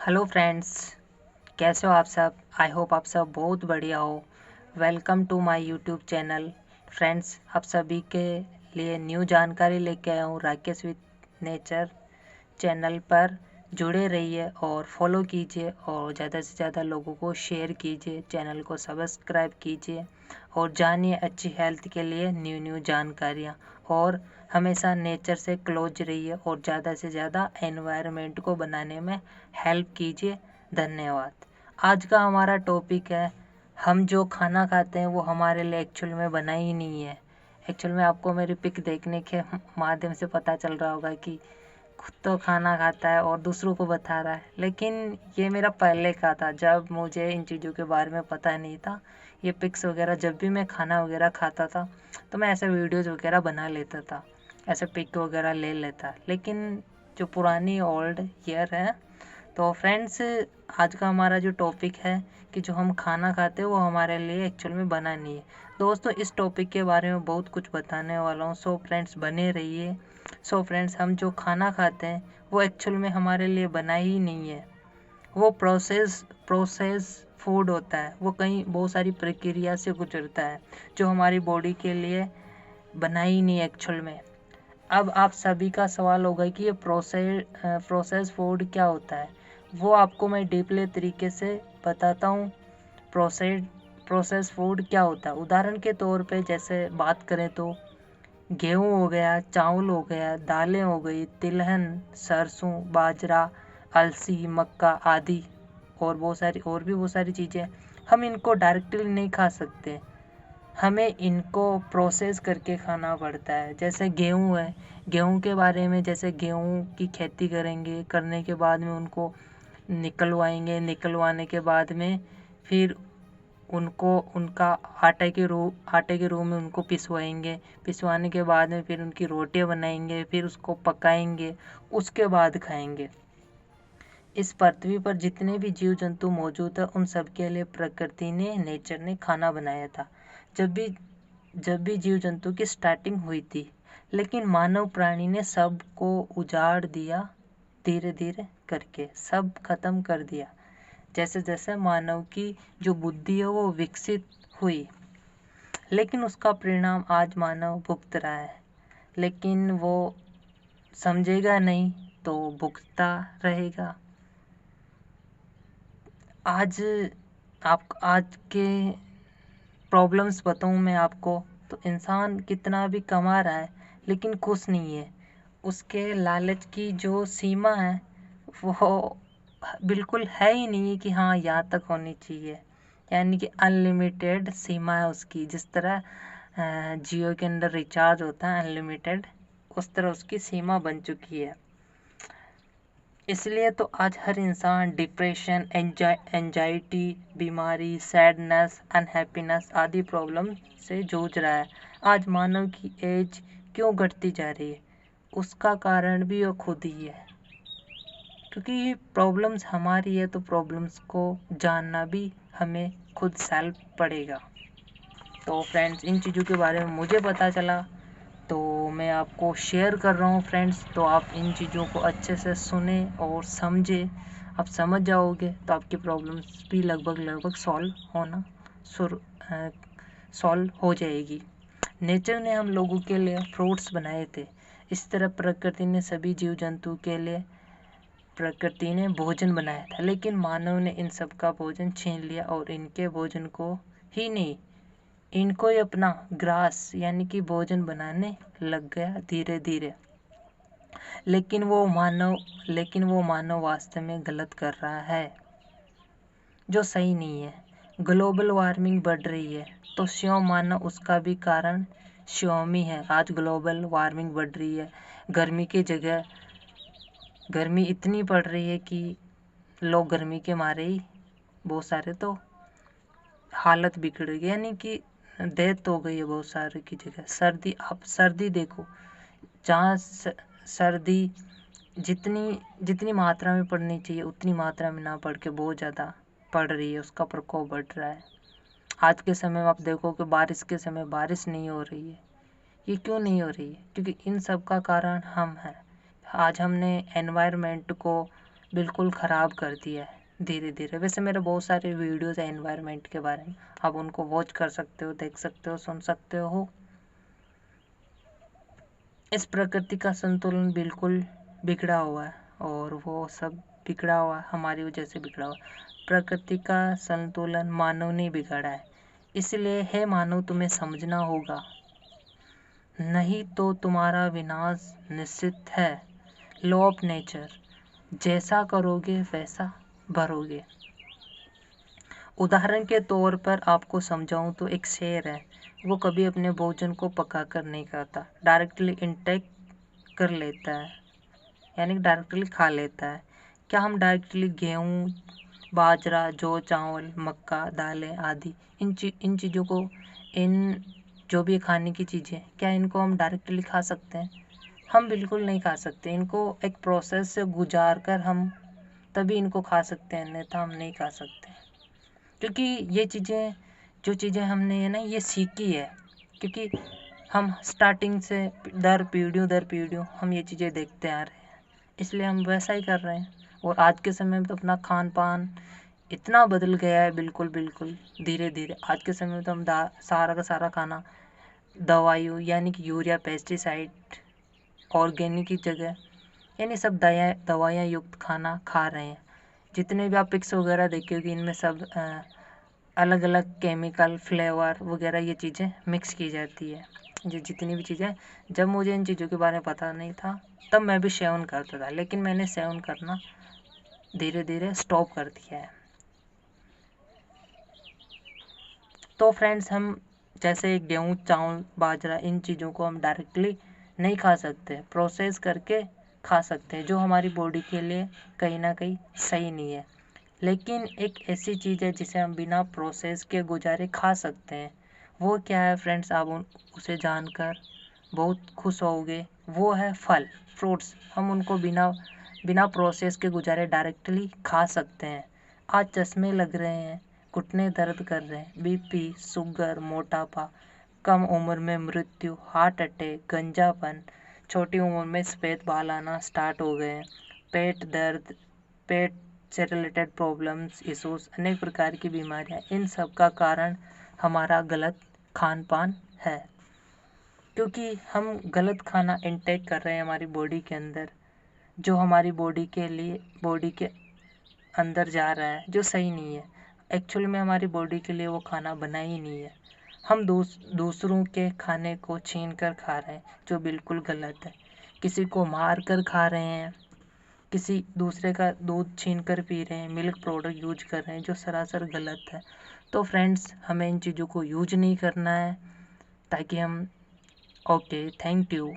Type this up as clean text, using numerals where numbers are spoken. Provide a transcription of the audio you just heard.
Hello friends, कैसे हो आप सब। आई होप आप सब बहुत बढ़िया हो। Welcome to my YouTube channel. Friends, आप सभी के लिए न्यू जानकारी लेके आया हूँ राकेश विथ नेचर चैनल पर। जुड़े रहिए और फॉलो कीजिए और ज़्यादा से ज़्यादा लोगों को शेयर कीजिए, चैनल को सब्सक्राइब कीजिए और जानिए अच्छी हेल्थ के लिए न्यू न्यू जानकारियाँ। और हमेशा नेचर से क्लोज रहिए और ज़्यादा से ज़्यादा एनवायरनमेंट को बनाने में हेल्प कीजिए। धन्यवाद। आज का हमारा टॉपिक है, हम जो खाना खाते हैं वो हमारे लिए एक्चुअल में बना ही नहीं है। एक्चुअल में आपको मेरी पिक देखने के माध्यम से पता चल रहा होगा कि खुद तो खाना खाता है और दूसरों को बता रहा है, लेकिन ये मेरा पहले का था जब मुझे इन चीज़ों के बारे में पता नहीं था। ये पिक्स वगैरह जब भी मैं खाना वगैरह खाता था तो मैं ऐसे वीडियोज़ वगैरह बना लेता था, ऐसे पिक वगैरह ले लेता। लेकिन जो पुरानी ओल्ड ईयर है, तो फ्रेंड्स आज का हमारा जो टॉपिक है कि जो हम खाना खाते हैं वो हमारे लिए एक्चुअल में बना नहीं है। दोस्तों, इस टॉपिक के बारे में बहुत कुछ बताने वाला हूँ, सो फ्रेंड्स बने रहिए। सो फ्रेंड्स, हम जो खाना खाते हैं वो एक्चुअल में हमारे लिए बना ही नहीं है। वो प्रोसेस फूड होता है, वो कहीं बहुत सारी प्रक्रिया से गुजरता है जो हमारी बॉडी के लिए बना ही नहीं है एक्चुअल में। अब आप सभी का सवाल होगा कि ये प्रोसेस फूड क्या होता है। वो आपको मैं डीपली तरीके से बताता हूँ। प्रोसेस प्रोसेस फूड क्या होता है। उदाहरण के तौर पे जैसे बात करें तो गेहूँ हो गया, चावल हो गया, दालें हो गई, तिलहन, सरसों, बाजरा, अलसी, मक्का आदि और भी बहुत सारी चीज़ें। हम इनको डायरेक्टली नहीं खा सकते, हमें इनको प्रोसेस करके खाना पड़ता है। जैसे गेहूँ है, गेहूँ के बारे में, जैसे गेहूँ की खेती करेंगे, करने के बाद में उनको निकलवाएंगे, निकलवाने के बाद में फिर उनको उनका आटे के रूप में उनको पिसवाएंगे। पिसवाने के बाद में फिर उनकी रोटियां बनाएंगे, फिर उसको पकाएंगे, उसके बाद खाएंगे। इस पृथ्वी पर जितने भी जीव जंतु मौजूद है उन सब के लिए प्रकृति ने, नेचर ने खाना बनाया था। जब भी जीव जंतु की स्टार्टिंग हुई थी, लेकिन मानव प्राणी ने सब को उजाड़ दिया, धीरे धीरे करके सब खत्म कर दिया। जैसे जैसे मानव की जो बुद्धि है वो विकसित हुई, लेकिन उसका परिणाम आज मानव भुगत रहा है। लेकिन वो समझेगा नहीं तो भुगतता रहेगा। आज आज के प्रॉब्लम्स बताऊं मैं आपको, तो इंसान कितना भी कमा रहा है लेकिन खुश नहीं है। उसके लालच की जो सीमा है वो बिल्कुल है ही नहीं कि हाँ यहाँ तक होनी चाहिए। यानी कि अनलिमिटेड सीमा है उसकी। जिस तरह जियो के अंदर रिचार्ज होता है अनलिमिटेड, उस तरह उसकी सीमा बन चुकी है। इसलिए तो आज हर इंसान डिप्रेशन, एंजाइटी, बीमारी, सैडनेस, अनहैप्पीनेस आदि प्रॉब्लम से जूझ रहा है। आज मानव की एज क्यों घटती जा रही है, उसका कारण भी वो खुद ही है। क्योंकि प्रॉब्लम्स हमारी है तो प्रॉब्लम्स को जानना भी हमें खुद सेल्फ पड़ेगा। तो फ्रेंड्स, इन चीज़ों के बारे में मुझे पता चला तो मैं आपको शेयर कर रहा हूँ फ्रेंड्स। तो आप इन चीज़ों को अच्छे से सुने और समझे। आप समझ जाओगे तो आपकी प्रॉब्लम्स भी लगभग सॉल्व हो जाएगी। नेचर ने हम लोगों के लिए फ्रूट्स बनाए थे, इस तरह प्रकृति ने भोजन बनाया था, लेकिन मानव ने इन सब का भोजन छीन लिया और इनके भोजन को ही नहीं, इनको ही अपना ग्रास यानी कि भोजन बनाने लग गया धीरे धीरे। लेकिन वो मानव वास्तव में गलत कर रहा है, जो सही नहीं है। ग्लोबल वार्मिंग बढ़ रही है तो स्यों मानो उसका भी कारण श्योमी है। आज ग्लोबल वार्मिंग बढ़ रही है, गर्मी की जगह गर्मी इतनी पड़ रही है कि लोग गर्मी के मारे ही बहुत सारे तो हालत बिगड़ गई, यानी कि डेथ हो गई है बहुत सारे की जगह। आप सर्दी देखो, जहाँ सर्दी जितनी जितनी मात्रा में पड़नी चाहिए उतनी मात्रा में ना पड़ के बहुत ज़्यादा पड़ रही है, उसका प्रकोप बढ़ रहा है। आज के समय में आप देखो कि बारिश के समय बारिश नहीं हो रही है। ये क्यों नहीं हो रही है? क्योंकि इन सब का कारण हम हैं। आज हमने एनवायरनमेंट को बिल्कुल ख़राब कर दिया है धीरे धीरे। वैसे मेरे बहुत सारे वीडियोज़ हैं एनवायरनमेंट के बारे में, आप उनको वॉच कर सकते हो, देख सकते हो, सुन सकते हो। इस प्रकृति का संतुलन बिल्कुल बिगड़ा हुआ है और वो सब बिगड़ा हुआ है हमारी वजह से बिगड़ा हुआ है। प्रकृति का संतुलन मानव ने बिगाड़ा है, इसलिए है मानव तुम्हें समझना होगा, नहीं तो तुम्हारा विनाश निश्चित है। लॉ ऑफ नेचर, जैसा करोगे वैसा भरोगे। उदाहरण के तौर पर आपको समझाऊं तो एक शेर है, वो कभी अपने भोजन को पकाकर नहीं खाता, डायरेक्टली इंटेक कर लेता है, यानी डायरेक्टली खा लेता है। क्या हम डायरेक्टली गेहूँ, बाजरा, जौ, चावल, मक्का, दालें आदि इन चीज़ों को, इन जो भी खाने की चीज़ें, क्या इनको हम डायरेक्टली खा सकते हैं? हम बिल्कुल नहीं खा सकते। इनको एक प्रोसेस से गुजार कर हम तभी इनको खा सकते हैं, अन्यथा हम नहीं खा सकते। क्योंकि ये चीज़ें, जो चीज़ें हमने ये ना ये सीखी है, क्योंकि हम स्टार्टिंग से दर पीढ़ियों हम ये चीज़ें देखते आ रहे हैं, इसलिए हम वैसा ही कर रहे हैं। और आज के समय में तो अपना खान पान इतना बदल गया है, बिल्कुल धीरे धीरे। आज के समय में तो हम सारा का सारा खाना दवाइयों यानी कि यूरिया, पेस्टिसाइड, ऑर्गेनिक की जगह यानी सब दवाइयाँ युक्त खाना खा रहे हैं। जितने भी आप पिक्स वगैरह देखे होगी, इनमें सब अलग अलग केमिकल, फ्लेवर वगैरह ये चीज़ें मिक्स की जाती है। ये जितनी भी चीज़ें, जब मुझे इन चीज़ों के बारे में पता नहीं था तब मैं भी सेवन करता था, लेकिन मैंने सेवन करना धीरे धीरे स्टॉप कर दिया है। तो फ्रेंड्स, हम जैसे गेहूँ, चावल, बाजरा, इन चीज़ों को हम डायरेक्टली नहीं खा सकते, प्रोसेस करके खा सकते हैं, जो हमारी बॉडी के लिए कहीं ना कहीं सही नहीं है। लेकिन एक ऐसी चीज़ है जिसे हम बिना प्रोसेस के गुजारे खा सकते हैं। वो क्या है फ्रेंड्स, आप उसे जानकर बहुत खुश होगे। वो है फल, फ्रूट्स। हम उनको बिना बिना प्रोसेस के गुजारे डायरेक्टली खा सकते हैं। आज चश्मे लग रहे हैं, घुटने दर्द कर रहे हैं, बीपी, शुगर, मोटापा, कम उम्र में मृत्यु, हार्ट अटैक, गंजापन, छोटी उम्र में सफ़ेद बाल आना स्टार्ट हो गए हैं, पेट दर्द, पेट से रिलेटेड प्रॉब्लम्स, इश्यूज, अनेक प्रकार की बीमारियां, इन सब का कारण हमारा गलत खान पान है। क्योंकि हम गलत खाना इंटेक कर रहे हैं हमारी बॉडी के अंदर, जो हमारी बॉडी के लिए, बॉडी के अंदर जा रहा है, जो सही नहीं है। एक्चुअल में हमारी बॉडी के लिए वो खाना बना ही नहीं है। हम दूसरों के खाने को छीन कर खा रहे हैं, जो बिल्कुल गलत है। किसी को मार कर खा रहे हैं, किसी दूसरे का दूध छीन कर पी रहे हैं, मिल्क प्रोडक्ट यूज कर रहे हैं, जो सरासर गलत है। तो फ्रेंड्स, हमें इन चीज़ों को यूज नहीं करना है, ताकि हम, ओके, थैंक यू।